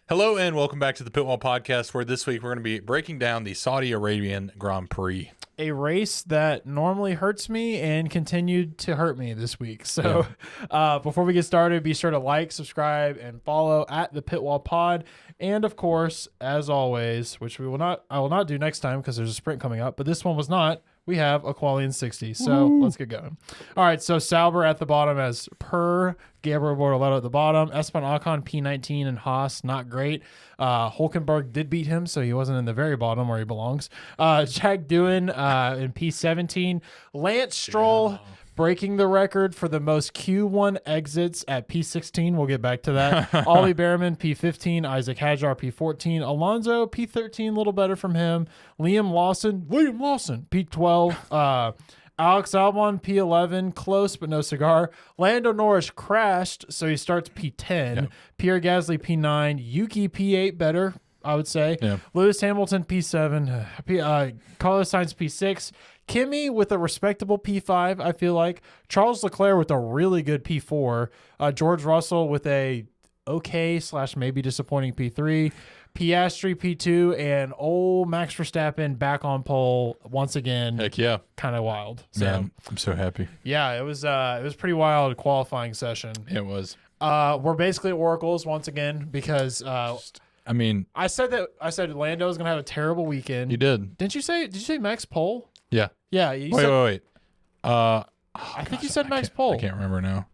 Hello and welcome back to the Pitwall Podcast, where this week we're going to be breaking down the Saudi Arabian Grand Prix. A race that normally hurts me and continued to hurt me this week. So before we get started, be sure to like, subscribe, and follow at the Pitwall Pod. And of course, as always, which I will not do next time because there's a sprint coming up, but this one was not. We have a quali in 60. So let's get going. All right. So Sauber at the bottom as per, Gabriel Bortoleto at the bottom, Esteban Ocon P19, and Haas not great. Hulkenberg did beat him, so he wasn't in the very bottom where he belongs. Jack Doohan in P17. Lance Stroll breaking the record for the most Q1 exits at P16. We'll get back to that. Ollie Behrman, P15. Isaac Hadjar, P14. Alonso, P13, a little better from him. William Lawson, P12. Alex Albon, P11, close but no cigar. Lando Norris crashed, so he starts P10. Yep. Pierre Gasly, P9. Yuki, P8, better, I would say. Yep. Lewis Hamilton, P7. Carlos Sainz, P6. Kimi with a respectable P5, I feel like. Charles Leclerc with a really good P4. George Russell with a okay/maybe disappointing P3. Piastri P2, and old Max Verstappen back on pole once again. Heck yeah. Kind of wild. So, man, I'm so happy. Yeah, it was pretty wild qualifying session. It was. We're basically oracles once again because I said Lando was gonna have a terrible weekend. You did. Did you say Max pole? Yeah. Yeah. Wait. I think you said Max pole. I can't remember now.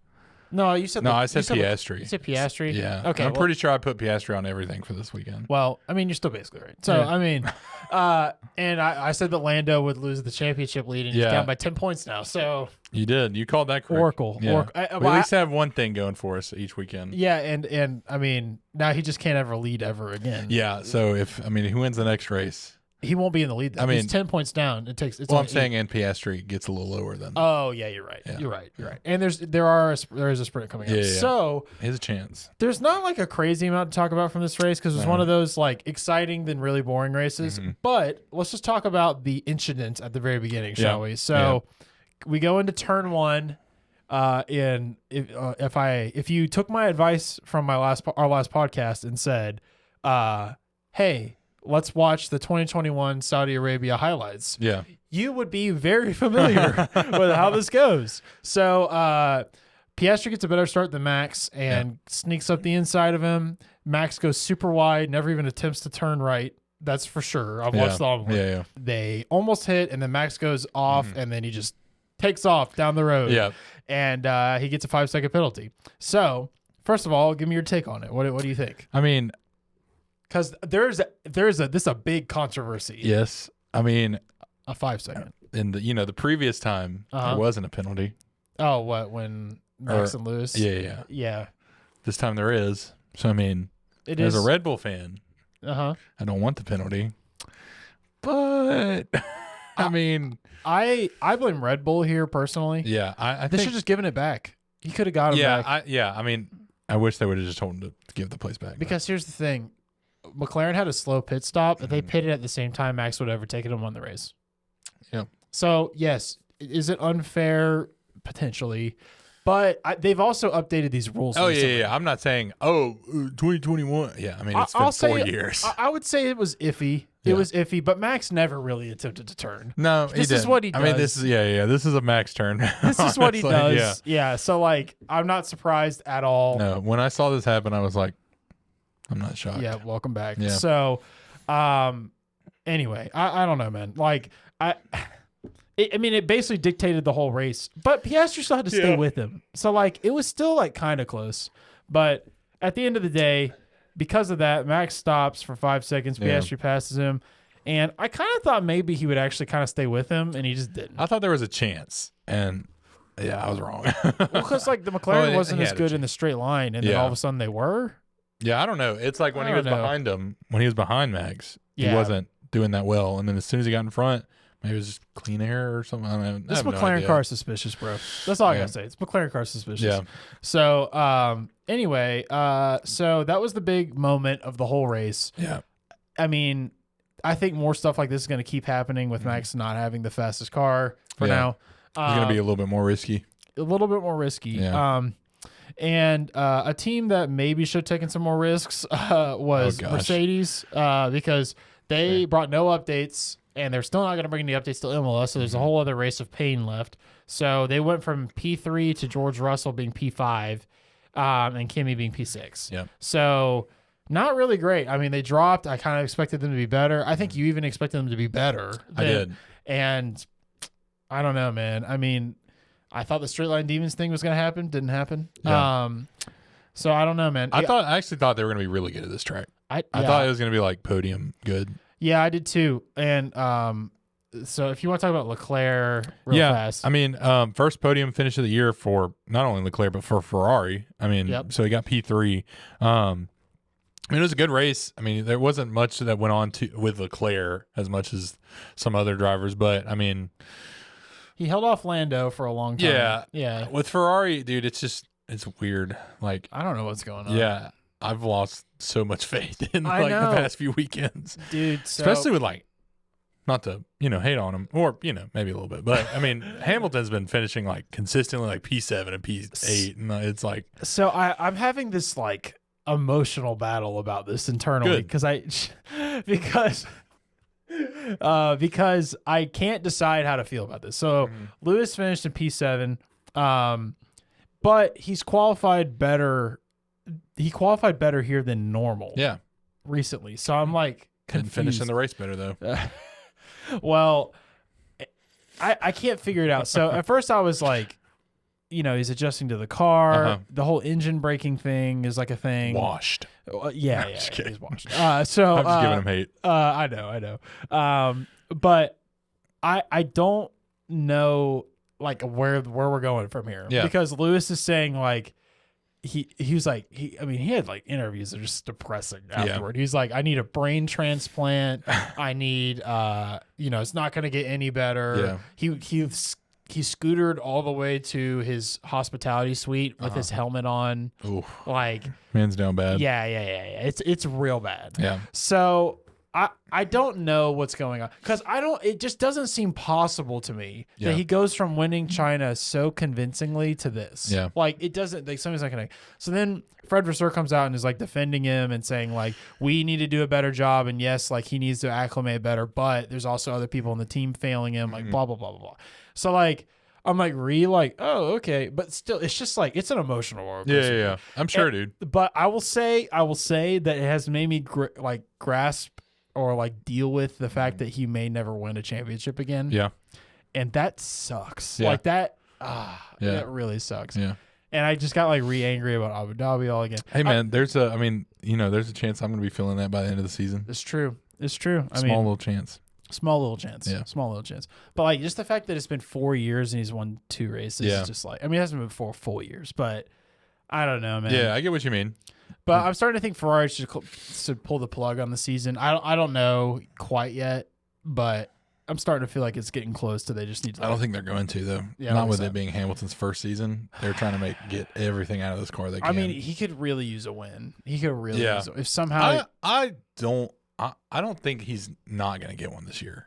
No, you said I said Piastri. You said Piastri? Yeah. Okay. I'm pretty sure I put Piastri on everything for this weekend. Well, I mean, you're still basically right. So, yeah. And I said that Lando would lose the championship lead, and he's down by 10 points now. So you did. You called that correct. Oracle. Yeah. Oracle. We at least have one thing going for us each weekend. Yeah, and I mean, now he just can't ever lead ever again. Yeah. So who wins the next race? He won't be in the lead. Though. He's 10 points down. I'm saying, and Piastri gets a little lower than. Oh yeah, you're right. Yeah. You're right. And there is a sprint coming up. Yeah. So he has a chance. There's not like a crazy amount to talk about from this race because it's one of those like exciting then really boring races. Mm-hmm. But let's just talk about the incident at the very beginning, shall we? So we go into turn one. And if you took my advice from our last podcast and said, hey, let's watch the 2021 Saudi Arabia highlights. Yeah. You would be very familiar with how this goes. So Piastri gets a better start than Max and sneaks up the inside of him. Max goes super wide, never even attempts to turn right. That's for sure. I've watched all of them. Yeah. They almost hit, and then Max goes off, and then he just takes off down the road. Yeah. And he gets a 5-second penalty. So, first of all, give me your take on it. What do you think? I mean, because this is a big controversy. Yes, I mean a 5-second. In the previous time there wasn't a penalty. Oh, what when Max and Lewis? Yeah. This time there is. So I mean, as a Red Bull fan, I don't want the penalty, but I mean, I blame Red Bull here personally. Yeah, I they think, should just given it back. He could have got him back. I mean, I wish they would have just told him to give the place back. Because here's the thing. McLaren had a slow pit stop. If they pitted at the same time, Max would have overtaken him on the race. Yeah. So, yes, is it unfair? Potentially. But they've also updated these rules. Oh, yeah. I'm not saying, 2021. Yeah, I mean, it's been 4 years. I would say it was iffy. It was iffy, but Max never really attempted to turn. No, this is what he does. I mean, this is a Max turn. This is what he does. Yeah. So, like, I'm not surprised at all. No, when I saw this happen, I was like, I'm not shocked. Yeah, welcome back. Yeah. So, anyway, I don't know, man. Like, it basically dictated the whole race, but Piastri still had to stay with him. So, like, it was still, like, kind of close. But at the end of the day, because of that, Max stops for 5 seconds. Piastri passes him. And I kind of thought maybe he would actually kind of stay with him, and he just didn't. I thought there was a chance, and I was wrong. Well, because, like, the McLaren wasn't as good in the straight line, and then all of a sudden they were. Yeah, I don't know. It's like when he was behind him, when he was behind Max, he wasn't doing that well. And then as soon as he got in front, maybe it was just clean air or something. I don't know. This McLaren car is suspicious, bro. That's all I got to say. It's McLaren car suspicious. Yeah. So, anyway, so that was the big moment of the whole race. Yeah. I mean, I think more stuff like this is going to keep happening with Max not having the fastest car for now. It's going to be a little bit more risky. A little bit more risky. Yeah. And a team that maybe should have taken some more risks was Mercedes because they brought no updates, and they're still not going to bring any updates to Imola, so there's a whole other race of pain left. So they went from P3 to George Russell being P5 and Kimi being P6. Yeah. So not really great. I mean, they dropped. I kind of expected them to be better. I think you even expected them to be better. I did. And I don't know, man. I mean, I thought the straight line demons thing was going to happen. Didn't happen. Yeah. So I don't know, man. I actually thought they were going to be really good at this track. I thought it was going to be like podium good. Yeah, I did too. And so if you want to talk about Leclerc real fast. I mean, first podium finish of the year for not only Leclerc, but for Ferrari. I mean, so he got P3. I mean, it was a good race. I mean, there wasn't much that went on with Leclerc as much as some other drivers, but I mean, he held off Lando for a long time. Yeah. With Ferrari, dude, it's weird. Like, I don't know what's going on. Yeah. I've lost so much faith in the past few weekends. Dude, especially with like, not to, hate on him or, maybe a little bit, but I mean, Hamilton's been finishing like consistently like P7 and P8, and it's like. So I'm having this like emotional battle about this internally because I can't decide how to feel about this. So Lewis finished in P7, but he's qualified better. He qualified better here than normal. Yeah, recently. So I'm like confused. Didn't finish in the race better though. Well, I can't figure it out. So at first I was like, he's adjusting to the car. The whole engine braking thing is like a thing. Washed. Yeah, he's washed. So I'm just giving him hate. I know. But I don't know like where we're going from here. Yeah. Because Lewis is saying like he was like he had like interviews that are just depressing afterward. He's like, I need a brain transplant. I need it's not gonna get any better. Yeah. He scootered all the way to his hospitality suite with his helmet on. Ooh. Like, man's down bad. Yeah. It's real bad. Yeah. So I don't know what's going on because it just doesn't seem possible to me that he goes from winning China so convincingly to this. Yeah. Like it doesn't, like somebody's not going to. So then Fred Vasseur comes out and is like defending him and saying like, we need to do a better job. And yes, like he needs to acclimate better, but there's also other people on the team failing him, like blah, blah, blah, blah, blah. So like, I'm like, oh, okay. But still, it's just like, it's an emotional roller coaster. Yeah. I'm sure, dude. But I will say that it has made me grasp or like deal with the fact that he may never win a championship again. Yeah. And that sucks. Yeah. Like that, that really sucks. Yeah. And I just got like re-angry about Abu Dhabi all again. Hey man, there's a chance I'm going to be feeling that by the end of the season. It's true. Small little chance. Small little chance. Yeah. Small little chance. But like just the fact that it's been 4 years and he's won 2 races is just like, it hasn't been 4 full years, but I don't know, man. Yeah, I get what you mean. But I'm starting to think Ferrari should pull the plug on the season. I don't know quite yet, but I'm starting to feel like it's getting close to they just need to. I don't think they're going to though. Yeah, not with it being Hamilton's first season. They're trying to get everything out of this car they can. I mean, he could really use a win. He could really use if somehow. I don't think he's not going to get one this year.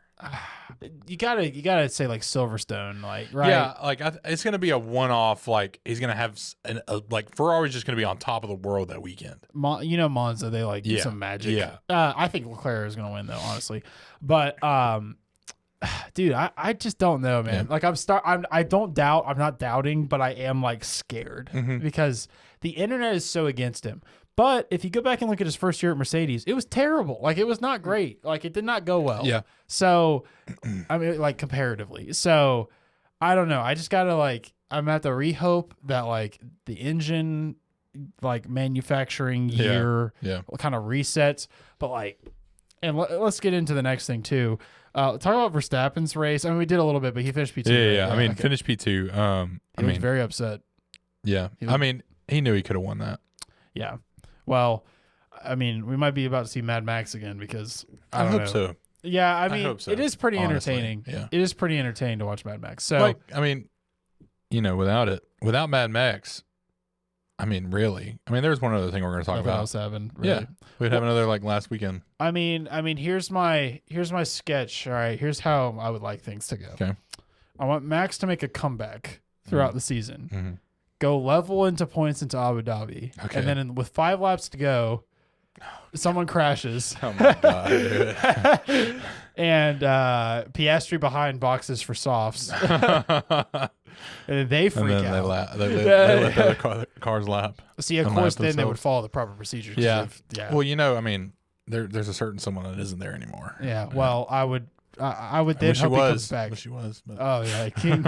You gotta say like Silverstone, like right? Yeah, like it's gonna be a one-off. Like he's gonna have like Ferrari's just gonna be on top of the world that weekend. Monza, they do some magic. Yeah, I think Leclerc is gonna win though, honestly. But dude, I just don't know, man. Yeah. Like I don't doubt. I'm not doubting, but I am like scared because the internet is so against him. But if you go back and look at his first year at Mercedes, it was terrible. Like, it was not great. Like, it did not go well. Yeah. So, I mean, like, comparatively. So, I don't know. I just got to, like, I'm at the re-hope that, like, the engine, like, manufacturing year kind of resets. But, like, and let's get into the next thing, too. Talk about Verstappen's race. I mean, we did a little bit, but he finished P2. Yeah. I mean, finished P2. He was very upset. Yeah. I mean, he knew he could have won that. Yeah. Well, I mean, we might be about to see Mad Max again because I hope so. Yeah, I mean, so, it is pretty entertaining. Yeah. It is pretty entertaining to watch Mad Max. So, like, I mean, without Mad Max, I mean, really, there's one other thing we're going to talk about. 7, really. Yeah, we'd have another like last weekend. I mean, here's my sketch. All right, here's how I would like things to go. Okay, I want Max to make a comeback throughout the season. go level into points into Abu Dhabi. Okay. And then with 5 laps to go, someone crashes. Oh, my God, dude. And Piastri behind boxes for softs. And they freak and then out. They let the other cars lap. See, of course, then they would follow the proper procedures. Yeah. Well, I mean, there's a certain someone that isn't there anymore. Yeah. Well, I would then hope he comes back. Wish he was. But. Oh, yeah. King.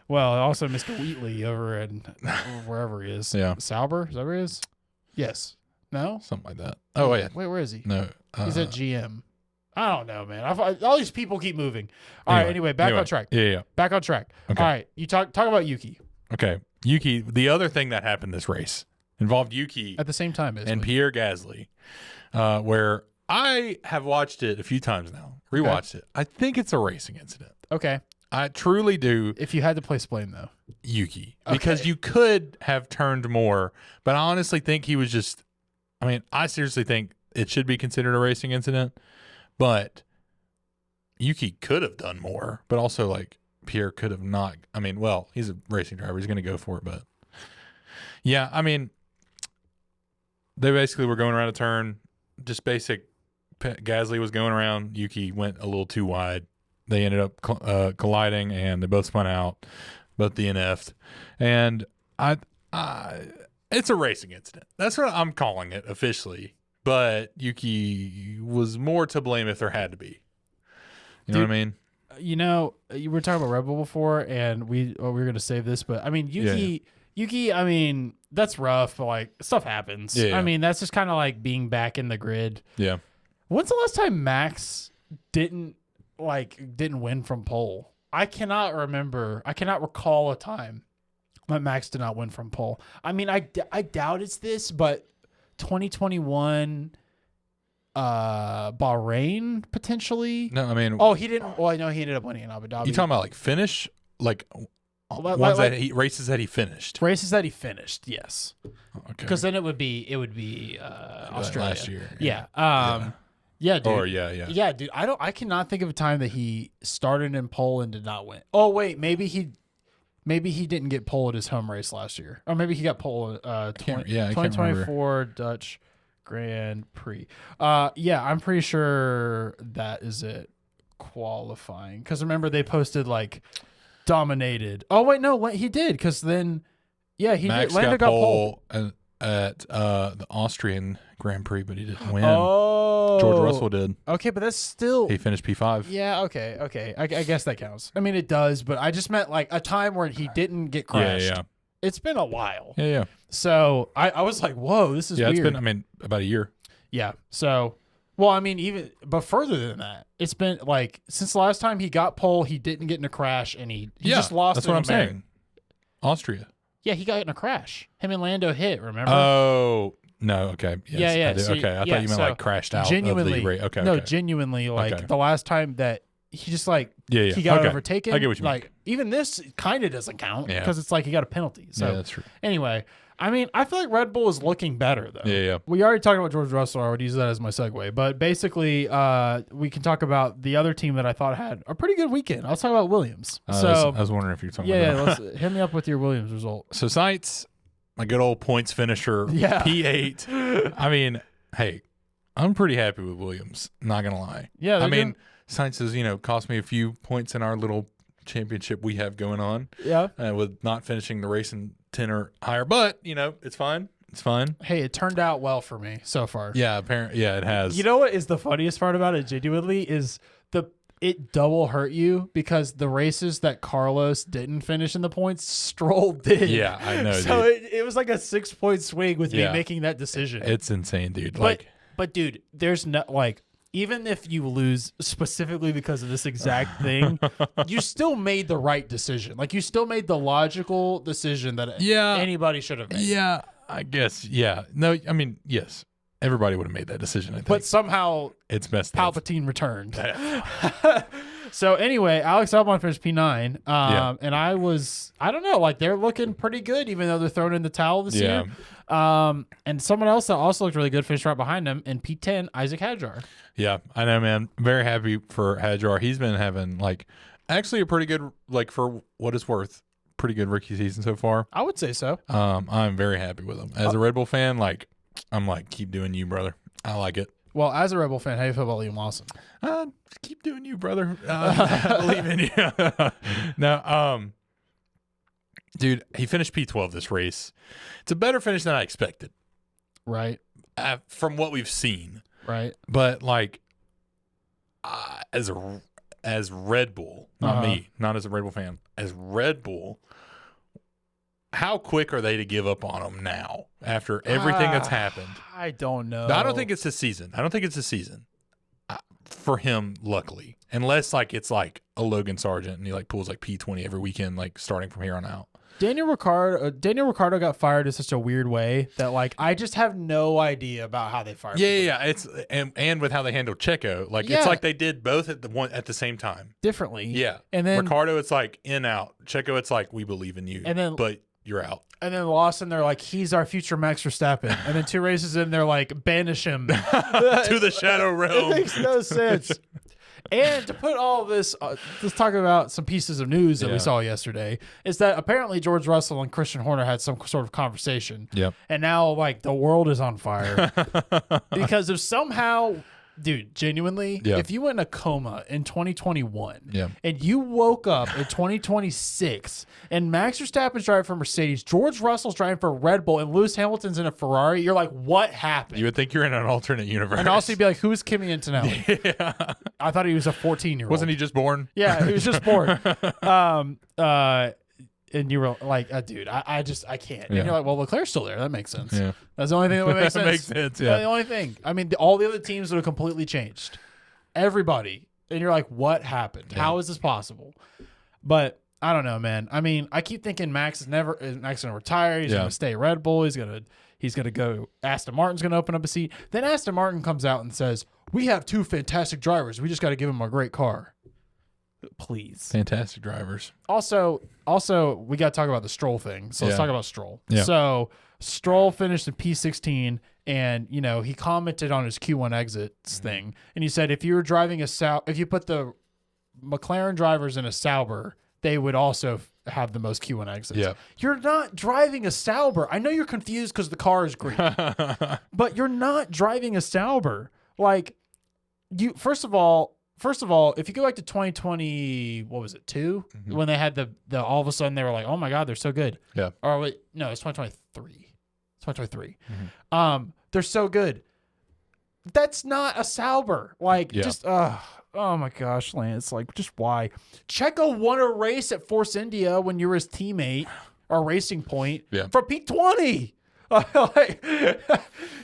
Well, also Mr. Wheatley over in wherever he is. Yeah. Sauber? Is that where he is? Yes. No? Something like that. Oh, yeah. Wait, where is he? No. He's at GM. I don't know, man. All these people keep moving. All right. Anyway, back on track. Yeah. Back on track. Okay. All right. You talk about Yuki. Okay. Yuki, the other thing that happened this race involved Yuki at the same time and Pierre Gasly, where I have watched it a few times now, rewatched it. I think it's a racing incident. Okay. I truly do. If you had to place blame, though. Yuki. Because you could have turned more, but I honestly think he was just, I seriously think it should be considered a racing incident, but Yuki could have done more, but also like Pierre could have not. Well, he's a racing driver. He's going to go for it, but yeah, they basically were going around a turn, just basic. Gasly was going around. Yuki went a little too wide. They ended up colliding, and they both spun out, both DNF'd. And it's a racing incident. That's what I'm calling it officially. But Yuki was more to blame if there had to be. You know what I mean? You were talking about Red Bull before, and we were going to save this, but Yuki, that's rough, but like stuff happens. Yeah. That's just kind of like being back in the grid. Yeah. When's the last time Max didn't win from pole? I cannot recall a time that Max did not win from pole. I doubt it's this, but 2021 Bahrain potentially. No, he didn't. Well, I know he ended up winning in Abu Dhabi. You talking about like finish, like races that he finished? Races that he finished, yes. Okay. Because then it would be Australia last year. Yeah. Yeah, dude. Or yeah, dude. I cannot think of a time that he started in pole and did not win. Oh wait, maybe he didn't get pole at his home race last year, or maybe he got pole. 2024 Dutch Grand Prix. I'm pretty sure that is it. Qualifying, because remember they posted like dominated. Oh wait, no, he did, because then Max Lando got pole at the Austrian Grand Prix, but he didn't win. Oh, George Russell did. Okay, but that's still he finished P5. Yeah. Okay. I guess that counts. It does, but I just meant like a time where he didn't get crashed. Yeah. It's been a while. Yeah. So I was like, whoa, this is weird. It's been about a year. Yeah. So, well, but further than that, it's been like since the last time he got pole, he didn't get in a crash, and he just lost. That's what I'm saying. Austria. Yeah, he got in a crash. Him and Lando hit. Remember? Oh no. Okay. Yes, yeah. I did. Okay. I thought you meant like crashed out. Genuinely. Of the race. Okay. No, genuinely. Like the last time that he just like he got overtaken. I get what you mean. Like even this kind of doesn't count because it's like he got a penalty. So that's true. Anyway, I feel like Red Bull is looking better though. Yeah. We already talked about George Russell. I would use that as my segue. But basically, we can talk about the other team that I thought had a pretty good weekend. I'll talk about Williams. I was wondering if you're talking about let's hit me up with your Williams result. So Sainz, my good old points finisher, P8. Hey, I'm pretty happy with Williams. Not gonna lie. Yeah, Sainz has cost me a few points in our little championship we have going on. Yeah, with not finishing the race in 10 or higher, but it's fine. It's fine. Hey, it turned out well for me so far. Yeah, apparently, it has. You know what is the funniest part about it? Genuinely, is it double hurt you because the races that Carlos didn't finish in the points, Stroll did. Yeah, I know. So it was like a 6-point swing with me making that decision. It's insane, dude. But dude, there's no even if you lose specifically because of this exact thing, you still made the right decision. Like you still made the logical decision that anybody should have made. Yeah, I guess. Yeah. No, yes. Everybody would have made that decision, I think. But somehow it's messed Palpatine returned. So anyway, Alex Albon finished P9. And I don't know, like they're looking pretty good even though they're throwing in the towel this year. And someone else that also looked really good finished right behind him in P10, Isaac Hadjar. Yeah, I know, man. Very happy for Hadjar. He's been having actually a pretty good, for what it's worth, pretty good rookie season so far. I would say so. I'm very happy with him. As a Red Bull fan, I'm keep doing you, brother. I like it. Well, as a Red Bull fan, how do you feel about Liam Lawson? Keep doing you, brother. I believe in you. No, dude, he finished P12 this race. It's a better finish than I expected. Right. From what we've seen. Right. But as Red Bull, not me, not as a Red Bull fan, as Red Bull, how quick are they to give up on him now after everything that's happened? I don't know. I don't think it's a season. For him, luckily, unless it's a Logan Sargent and he pulls P20 every weekend, starting from here on out. Daniel Ricciardo got fired in such a weird way that I just have no idea about how they fired. Yeah. It's and with how they handled Checo, it's they did both at the same time differently. Yeah, and then Ricciardo, it's in out. Checo, it's we believe in you, but you're out. And then Lawson, they're he's our future Max Verstappen. And then 2 races in, they're banish him to the Shadow Realm. It makes no sense. And to put all this, let's talk about some pieces of news that we saw yesterday, is that apparently George Russell and Christian Horner had some sort of conversation. Yep. And now, the world is on fire. Because if somehow, dude, genuinely, if you went in a coma in 2021 and you woke up in 2026 and Max Verstappen's driving for Mercedes, George Russell's driving for Red Bull, and Lewis Hamilton's in a Ferrari, you're what happened? You would think you're in an alternate universe. And also you'd be who is Kimi Antonelli? Yeah. I thought he was a 14-year-old. Wasn't he just born? Yeah, he was just born. And you were dude, I can't. And you're well, Leclerc's still there. That makes sense. Yeah. That's the only thing that would make sense. That makes sense, yeah. The only thing. I mean, all the other teams would have completely changed. Everybody. And you're what happened? Yeah. How is this possible? But I don't know, man. I mean, I keep thinking Max is gonna retire. He's gonna stay Red Bull. He's gonna go. Aston Martin's gonna open up a seat. Then Aston Martin comes out and says, "We have 2 fantastic drivers. We just got to give them a great car." Please. Fantastic drivers. Also, we got to talk about the Stroll thing. So let's talk about Stroll. Yeah. So Stroll finished in P16, and he commented on his Q1 exits thing, and he said if you were driving if you put the McLaren drivers in a Sauber, they would also have the most Q1 exits. Yeah. You're not driving a Sauber. I know you're confused because the car is green, but you're not driving a Sauber. First of all, if you go back to 2020, what was it, 2? Mm-hmm. When they had the all of a sudden they were oh my God, they're so good. Yeah. Or wait, no, it's 2023. It's 2023. Mm-hmm. They're so good. That's not a Sauber. Just oh my gosh, Lance. Just why? Checo won a race at Force India when you were his teammate or Racing Point for P20.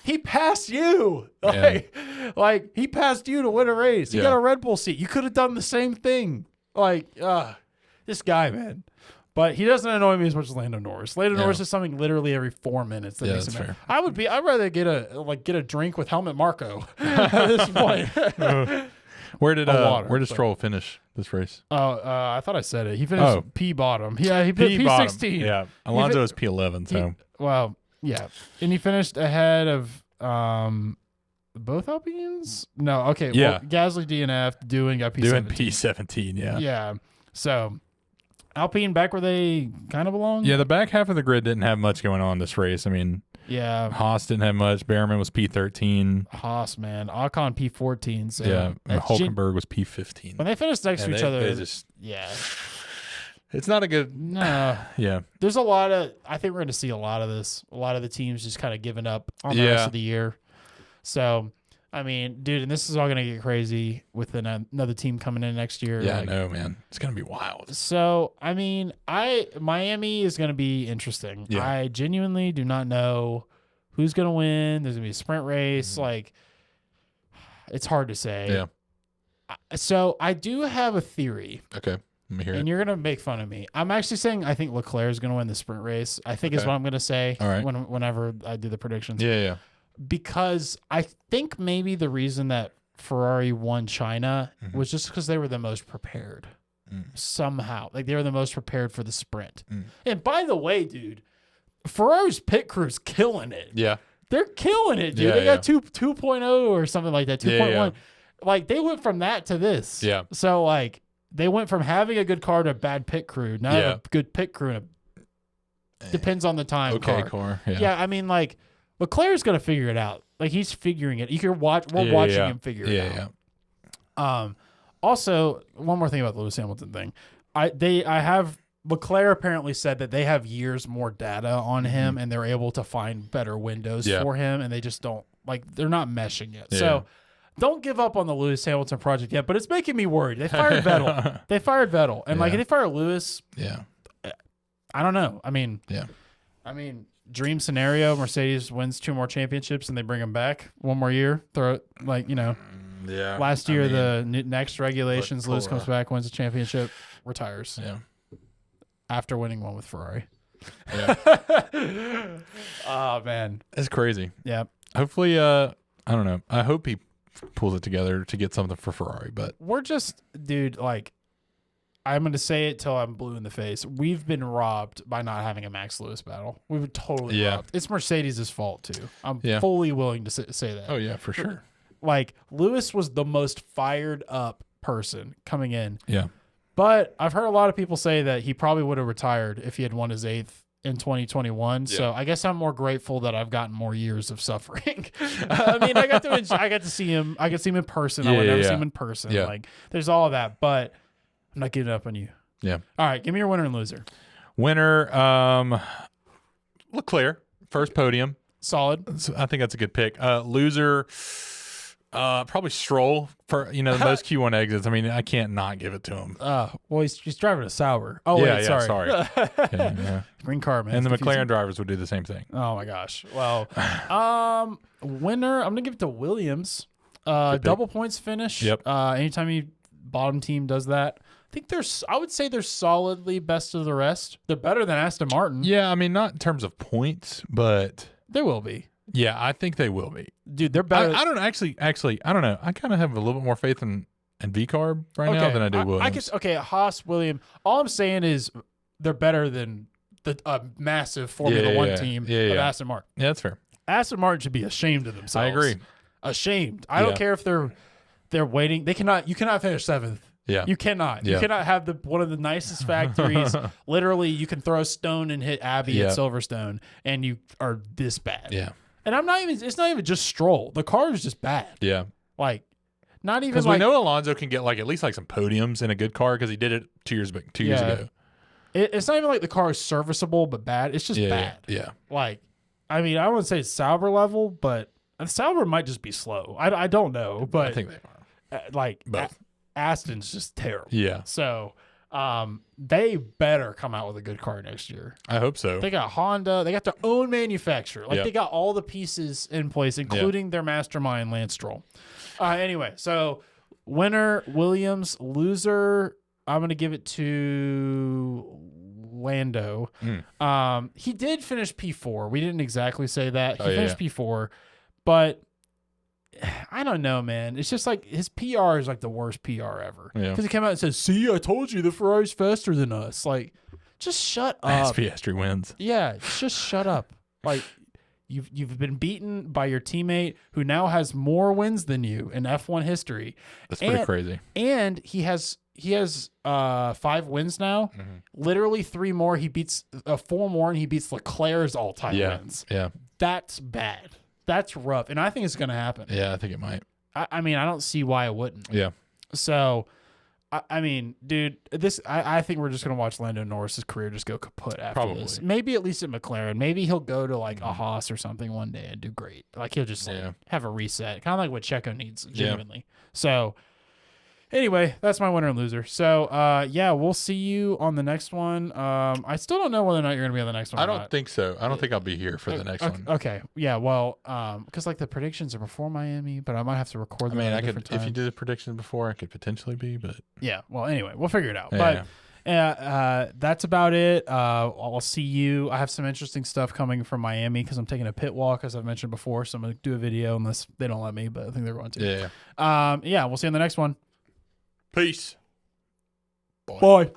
He passed you. He passed you to win a race. You got a Red Bull seat. You could have done the same thing. This guy, man. But he doesn't annoy me as much as Lando Norris. Lando Norris is something literally every 4 minutes that makes him mad. I'd rather get a drink with Helmut Marko at this point. Where did Stroll finish this race? I thought I said it. He finished P bottom. Yeah, he finished P16. Yeah, Alonso is P11. So yeah, and he finished ahead of both Alpines. No, okay. Yeah, well, Gasly DNF, Doohan got P17. Doing P17. Yeah. Yeah. So Alpine back where they kind of belong. Yeah, the back half of the grid didn't have much going on this race. I mean, yeah, Haas didn't have much. Behrman was P13. Haas, man, Ocon P14. So yeah, Hulkenberg was P15. When they finished next to each other, it's not a good. No. Yeah. There's a lot of. I think we're going to see a lot of this. A lot of the teams just kind of giving up on the rest of the year. So, I mean, dude, and this is all going to get crazy with another team coming in next year. Yeah, I know, man. It's going to be wild. So, I mean, Miami is going to be interesting. Yeah. I genuinely do not know who's going to win. There's going to be a sprint race. Mm-hmm. It's hard to say. Yeah. So, I do have a theory. Okay. Let me hear it. And you're going to make fun of me. I'm actually saying I think Leclerc is going to win the sprint race. I think is what I'm going to say whenever I do the predictions. Yeah. Because I think maybe the reason that Ferrari won China was just because they were the most prepared somehow. They were the most prepared for the sprint. And by the way, dude, Ferrari's pit crew's killing it. Yeah. They're killing it, dude. They got 2.0 or something like that, 2.1. They went from that to this. Yeah. So, they went from having a good car to a bad pit crew. Now they have a good pit crew and depends on the time. Okay, car. Yeah, I mean, like, Leclerc's going to figure it out. Like, he's figuring it. You can watch. We're watching him figure it out. Yeah. Also, one more thing about the Lewis Hamilton thing. Leclerc apparently said that they have years more data on him and they're able to find better windows for him, and they just don't, like, they're not meshing it. Yeah. So don't give up on the Lewis Hamilton project yet, but it's making me worried. They fired Vettel. And like, if they fire Lewis, I don't know. I mean, dream scenario, Mercedes wins 2 more championships and they bring him back 1 more year. Throw it, like, last year, the next regulations, Lewis comes back, wins a championship, retires. Yeah. After winning one with Ferrari. Yeah. Oh, man. It's crazy. Yeah. Hopefully, I don't know. I hope he pulls it together to get something for Ferrari, but we're just, dude, like, I'm going to say it till I'm blue in the face. We've been robbed by not having a Max Lewis battle. We've been totally robbed. It's Mercedes' fault, too. I'm fully willing to say that. Oh, yeah, for sure. Like, Lewis was the most fired up person coming in. Yeah. But I've heard a lot of people say that he probably would have retired if he had won his 8th in 2021. Yeah. So I guess I'm more grateful that I've gotten more years of suffering. I mean, I got to see him. I got to see him in person. I would never see him in person. Yeah. Like, there's all of that, but I'm not giving up on you. Yeah. All right, give me your winner and loser. Winner, Leclerc, first podium. Solid. So I think that's a good pick. Loser. Probably Stroll for the most Q1 exits. I mean, I can't not give it to him. Well, he's driving a Sauber. Oh wait, sorry. Green car, man. And the McLaren drivers would do the same thing. Oh my gosh. Well, winner, I'm gonna give it to Williams. Double points finish. Yep. Anytime you bottom team does that, I would say they're solidly best of the rest. They're better than Aston Martin. Yeah, I mean, not in terms of points, but they will be. Yeah, I think they will be. Dude, they're better. I don't know. Actually, I don't know. I kind of have a little bit more faith in V-Carb now than I do Williams. I guess, Haas, Williams. All I'm saying is they're better than the massive Formula One team of Aston Martin. Yeah, that's fair. Aston Martin should be ashamed of themselves. I agree. Ashamed. I don't care if they're waiting. You cannot finish 7th. Yeah. You cannot. Yeah. You cannot have one of the nicest factories. Literally, you can throw a stone and hit Abbey at Silverstone, and you are this bad. Yeah. And it's not even just Stroll. The car is just bad. Yeah. Like, not even because we know Alonso can get at least some podiums in a good car because he did it 2 years ago. It's not even like the car is serviceable but bad. It's just bad. Yeah. Like, I mean, I wouldn't say it's Sauber level, but Sauber might just be slow. I don't know, but I think they are. Both. Aston's just terrible. Yeah. So they better come out with a good car next year. I hope so. They got Honda. They got their own manufacturer. They got all the pieces in place, including their mastermind, Lance Stroll. Anyway, so winner, Williams. Loser, I'm going to give it to Lando. He did finish P4. We didn't exactly say that. He finished P4, but I don't know, man. It's just like his PR is like the worst PR ever. Because he came out and said, "See, I told you the Ferrari's faster than us." Like, just shut up. Piastri wins. Yeah, just shut up. Like, you've been beaten by your teammate who now has more wins than you in F1 history. That's pretty crazy. And he has 5 wins now. Mm-hmm. Literally 3 more. He beats 4 more, and he beats Leclerc's all-time wins. Yeah, that's bad. That's rough, and I think it's going to happen. Yeah, I think it might. I mean, I don't see why it wouldn't. Yeah. So, I mean, dude, I think we're just going to watch Lando Norris's career just go kaput after this. Maybe at least at McLaren. Maybe he'll go to like a Haas or something one day and do great. Like he'll just have a reset, kind of like what Checo needs, genuinely. So. Anyway, that's my winner and loser. So, we'll see you on the next one. I still don't know whether or not you're going to be on the next one. I don't think so. I don't think I'll be here for the next one. Okay. Yeah. Well, because like the predictions are before Miami, but I might have to record them. I could, if you did the predictions before, I could potentially be, but yeah. Well, anyway, we'll figure it out. But that's about it. I'll see you. I have some interesting stuff coming from Miami because I'm taking a pit walk, as I've mentioned before. So I'm going to do a video unless they don't let me, but I think they're going to. Yeah. We'll see you on the next one. Peace. Bye.